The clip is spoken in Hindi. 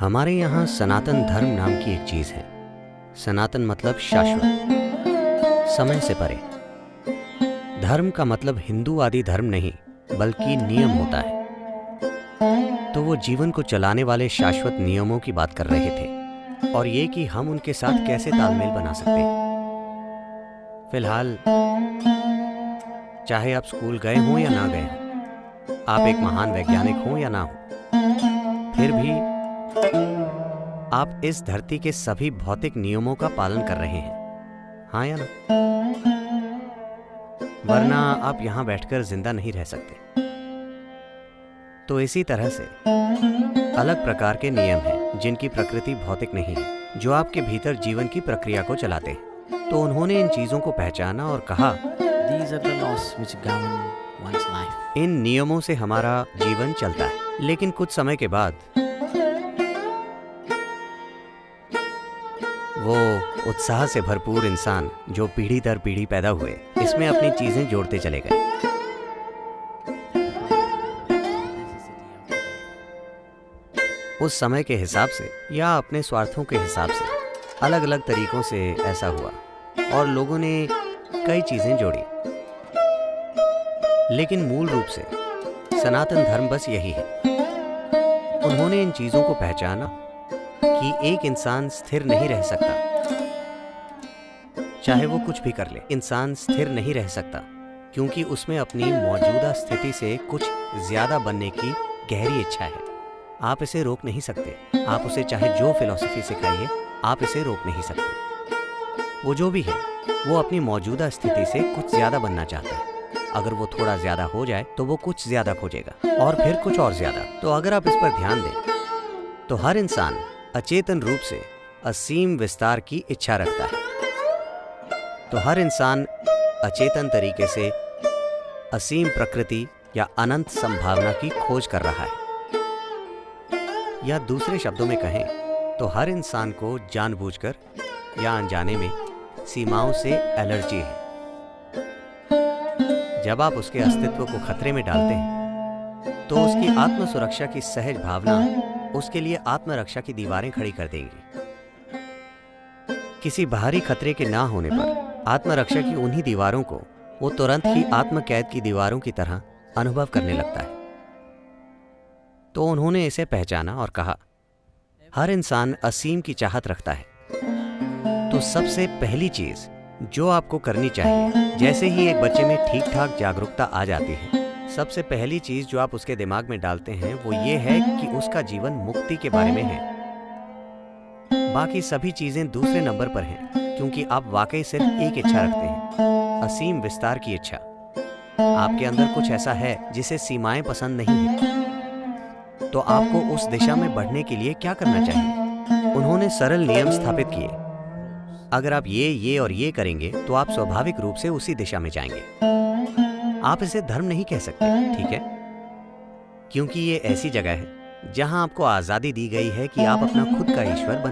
हमारे यहाँ सनातन धर्म नाम की एक चीज है। सनातन मतलब शाश्वत, समय से परे। धर्म का मतलब हिंदू आदि धर्म नहीं, बल्कि नियम होता है। तो वो जीवन को चलाने वाले शाश्वत नियमों की बात कर रहे थे, और ये कि हम उनके साथ कैसे तालमेल बना सकते हैं। फिलहाल चाहे आप स्कूल गए हों या ना गए हों, आप एक महान वैज्ञानिक हों या ना हो, फिर भी आप इस धरती के सभी भौतिक नियमों का पालन कर रहे हैं, हाँ या ना? वरना आप यहां बैठकर जिंदा नहीं रह सकते। तो इसी तरह से अलग प्रकार के नियम हैं जिनकी प्रकृति भौतिक नहीं है, जो आपके भीतर जीवन की प्रक्रिया को चलाते हैं। तो उन्होंने इन चीजों को पहचाना और कहा, These are the laws which govern one's life. इन नियमों से हमारा जीवन चलता है। लेकिन कुछ समय के बाद वो उत्साह से भरपूर इंसान जो पीढ़ी दर पीढ़ी पैदा हुए, इसमें अपनी चीजें जोड़ते चले गए। उस समय के हिसाब से या अपने स्वार्थों के हिसाब से अलग अलग तरीकों से ऐसा हुआ, और लोगों ने कई चीजें जोड़ी। लेकिन मूल रूप से सनातन धर्म बस यही है। उन्होंने इन चीजों को पहचाना कि एक इंसान स्थिर नहीं रह सकता, चाहे वो कुछ भी कर ले। इंसान स्थिर नहीं रह सकता क्योंकि उसमें अपनी मौजूदा स्थिति से कुछ ज्यादा बनने की गहरी इच्छा है। आप इसे रोक नहीं सकते। आप उसे चाहे जो फिलॉसफी सिखाइए, आप इसे रोक नहीं सकते। वो जो भी है, वो अपनी मौजूदा स्थिति से कुछ ज्यादा बनना चाहता है। अगर वो थोड़ा ज्यादा हो जाए तो वो कुछ ज्यादा खोजेगा, और फिर कुछ और ज्यादा। तो अगर आप इस पर ध्यान दें तो हर इंसान अचेतन रूप से असीम विस्तार की इच्छा रखता है। तो हर इंसान अचेतन तरीके से असीम प्रकृति या अनंत संभावना की खोज कर रहा है। या दूसरे शब्दों में कहें तो हर इंसान को जानबूझकर या अनजाने में सीमाओं से एलर्जी है। जब आप उसके अस्तित्व को खतरे में डालते हैं तो उसकी आत्म सुरक्षा की सहज भावना उसके लिए आत्मरक्षा की दीवारें खड़ी कर देगी। किसी बाहरी खतरे के ना होने पर आत्मरक्षा की उन्हीं दीवारों को वो तुरंत ही आत्मकैद की दीवारों की तरह अनुभव करने लगता है। तो उन्होंने इसे पहचाना और कहा, हर इंसान असीम की चाहत रखता है। तो सबसे पहली चीज जो आपको करनी चाहिए, जैसे ही एक बच्चे में ठीक ठाक जागरूकता आ जाती है, सबसे पहली चीज जो आप उसके दिमाग में डालते हैं वो ये है कि उसका जीवन मुक्ति के बारे में है। बाकी सभी चीजें दूसरे नंबर पर हैं, क्योंकि आप वाकई सिर्फ एक इच्छा रखते हैं, असीम विस्तार की इच्छा। आपके अंदर कुछ ऐसा है जिसे सीमाएं पसंद नहीं है। तो आपको उस दिशा में बढ़ने के लिए क्या करना चाहिए? उन्होंने सरल नियम स्थापित किए। अगर आप ये और ये करेंगे तो आप स्वाभाविक रूप से उसी दिशा में जाएंगे। आप इसे धर्म नहीं कह सकते, ठीक है? क्योंकि ये ऐसी जगह है जहां आपको आजादी दी गई है कि आप अपना खुद का ईश्वर बना